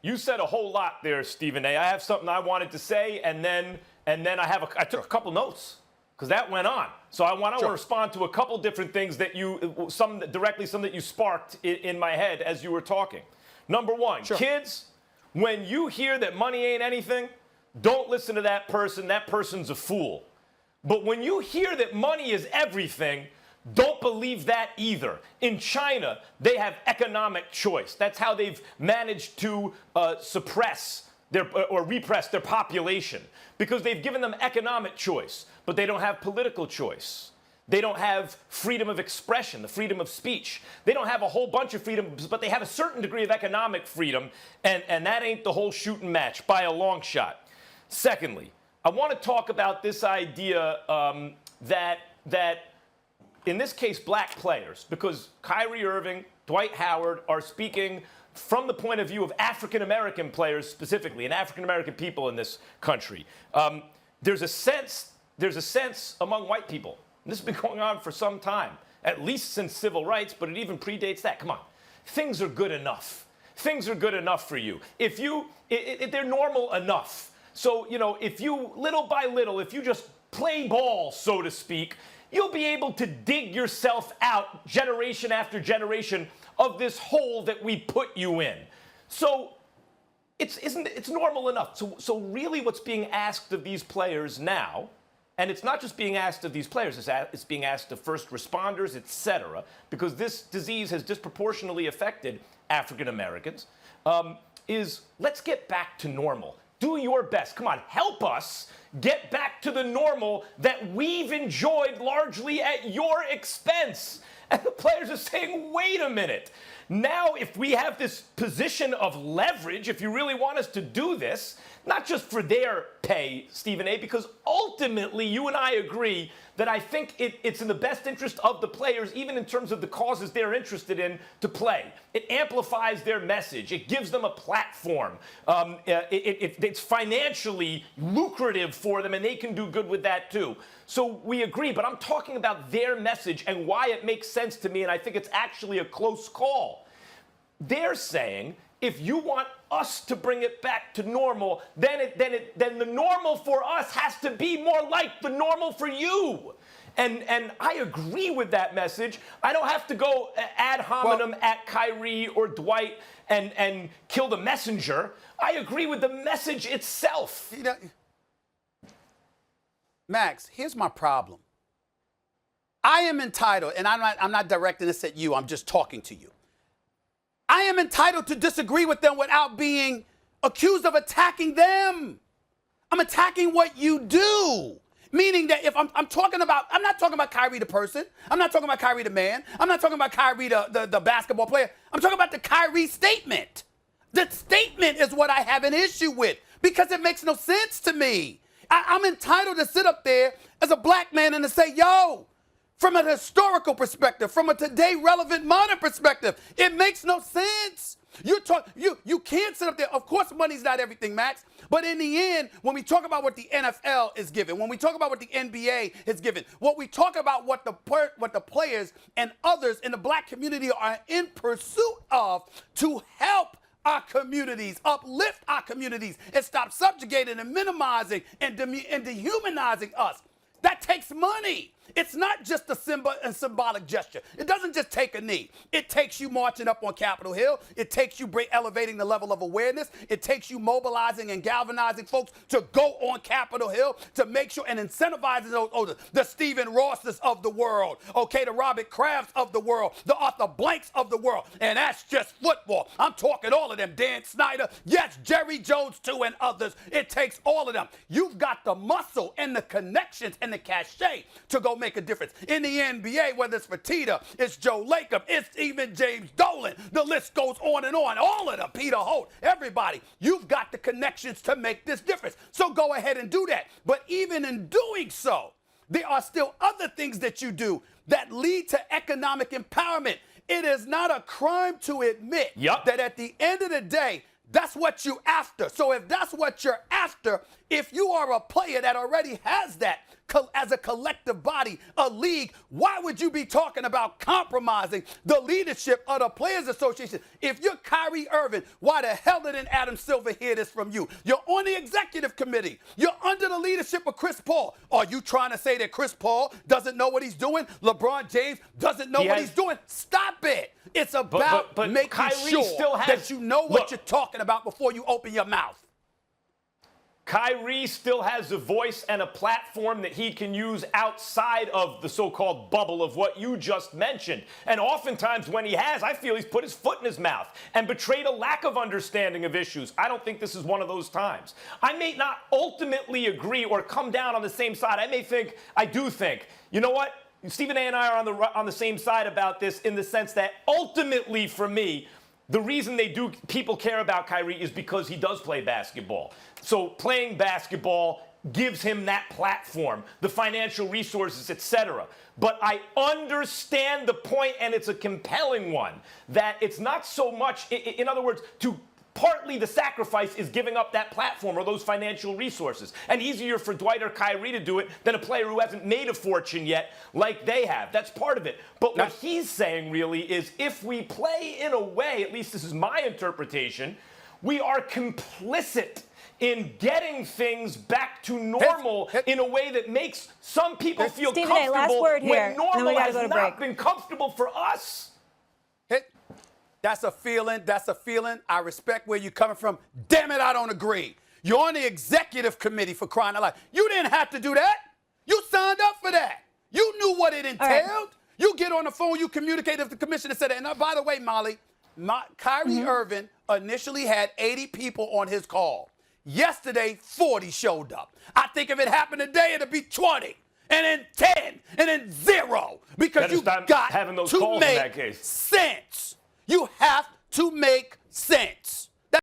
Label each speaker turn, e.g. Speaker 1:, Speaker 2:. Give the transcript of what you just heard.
Speaker 1: You said a whole lot there, Stephen A. I have something I wanted to say, and then I took a couple notes because that went on. So I want to respond to a couple different things that some that you sparked in my head as you were talking. Number one, kids, when you hear that money ain't anything, don't listen to that person. That person's a fool. But when you hear that money is everything, don't believe that either. In China, they have economic choice. That's how they've managed to suppress or repress their population, because they've given them economic choice, but they don't have political choice. They don't have freedom of expression, the freedom of speech. They don't have a whole bunch of freedoms, but they have a certain degree of economic freedom, and that ain't the whole shooting match by a long shot. Secondly, I want to talk about this idea that in this case, black players, because Kyrie Irving, Dwight Howard are speaking from the point of view of African-American players specifically, and African-American people in this country. There's a sense among white people, and this has been going on for some time, at least since civil rights, but it even predates that. Come on, things are good enough. Things are good enough for you. If they're normal enough. So, if you, little by little, if you just play ball, so to speak, you'll be able to dig yourself out generation after generation of this hole that we put you in. So it's normal enough. So really what's being asked of these players now, and it's not just being asked of these players, it's being asked of first responders, etc., because this disease has disproportionately affected African Americans, is let's get back to normal. Do your best. Come on, help us get back to the normal that we've enjoyed largely at your expense. And the players are saying, wait a minute. Now, if we have this position of leverage, if you really want us to do this, not just for their pay, Stephen A., because ultimately you and I agree that I think it's in the best interest of the players, even in terms of the causes they're interested in, to play. It amplifies their message. It gives them a platform. It's financially lucrative for them, and they can do good with that too. So we agree, but I'm talking about their message and why it makes sense to me, and I think it's actually a close call. They're saying, if you want us to bring it back to normal, then the normal for us has to be more like the normal for you. And I agree with that message. I don't have to go ad hominem at Kyrie or Dwight and kill the messenger. I agree with the message itself.
Speaker 2: Max, here's my problem. I am entitled, and I'm not directing this at you, I'm just talking to you. I am entitled to disagree with them without being accused of attacking them. I'm attacking what you do. Meaning that if I'm not talking about Kyrie the person. I'm not talking about Kyrie the man. I'm not talking about Kyrie the basketball player. I'm talking about the Kyrie statement. The statement is what I have an issue with because it makes no sense to me. I'm entitled to sit up there as a black man and to say, yo, from a historical perspective, from a today relevant modern perspective, it makes no sense. You can't sit up there. Of course, money's not everything, Max. But in the end, when we talk about what the NFL is giving, when we talk about what the NBA is giving, what we talk about what the players and others in the black community are in pursuit of to help our communities, uplift our communities, and stop subjugating and minimizing and dehumanizing us. That takes money. It's not just a symbolic gesture. It doesn't just take a knee. It takes you marching up on Capitol Hill. It takes you elevating the level of awareness. It takes you mobilizing and galvanizing folks to go on Capitol Hill to make sure and incentivizing the Stephen Rosses of the world, okay, the Robert Krafts of the world, the Arthur Blanks of the world. And that's just football. I'm talking all of them. Dan Snyder, yes, Jerry Jones too, and others. It takes all of them. You've got the muscle and the connections and the cachet to go make a difference. In the NBA, whether it's Fertitta, it's Joe Lacob, it's even James Dolan. The list goes on and on. All of them, Peter Holt, everybody. You've got the connections to make this difference. So go ahead and do that. But even in doing so, there are still other things that you do that lead to economic empowerment. It is not a crime to admit that at the end of the day, That's what you after. So if that's what you're after, if you are a player that already has that as a collective body, a league, why would you be talking about compromising the leadership of the Players Association? If you're Kyrie Irving, why the hell didn't Adam Silver hear this from you? You're on the executive committee. You're under the leadership of Chris Paul. Are you trying to say that Chris Paul doesn't know what he's doing? LeBron James doesn't know what he's doing? Stop it. It's about making
Speaker 1: Kyrie
Speaker 2: sure that you know what you're talking about before you open your mouth.
Speaker 1: Kyrie still has a voice and a platform that he can use outside of the so-called bubble of what you just mentioned. And oftentimes when he has, I feel he's put his foot in his mouth and betrayed a lack of understanding of issues. I don't think this is one of those times. I may not ultimately agree or come down on the same side. I do think, you know what? Stephen A. and I are on the same side about this in the sense that ultimately for me, the reason people care about Kyrie is because he does play basketball. So playing basketball gives him that platform, the financial resources, etc. But I understand the point, and it's a compelling one, that it's not so much, in other words, partly the sacrifice is giving up that platform or those financial resources. And easier for Dwight or Kyrie to do it than a player who hasn't made a fortune yet like they have. That's part of it. But what he's saying really is if we play in a way, at least this is my interpretation, we are complicit in getting things back to normal in a way that makes some people feel
Speaker 3: Stephen A., last
Speaker 1: comfortable
Speaker 3: word here,
Speaker 1: when normal has
Speaker 3: go to
Speaker 1: not
Speaker 3: break.
Speaker 1: been comfortable for us.
Speaker 2: That's a feeling. That's a feeling. I respect where you're coming from. Damn it, I don't agree. You're on the executive committee, for crying out loud. You didn't have to do that. You signed up for that. You knew what it entailed.
Speaker 3: Right.
Speaker 2: You get on the phone, you communicate with the commissioner, said that. And by the way, Molly, Kyrie Irving initially had 80 people on his call. Yesterday, 40 showed up. I think if it happened today, it'd be 20. And then 10, and then 0. Because you got
Speaker 1: having those
Speaker 2: to
Speaker 1: calls
Speaker 2: make
Speaker 1: in that case.
Speaker 2: sense. You have to make sense.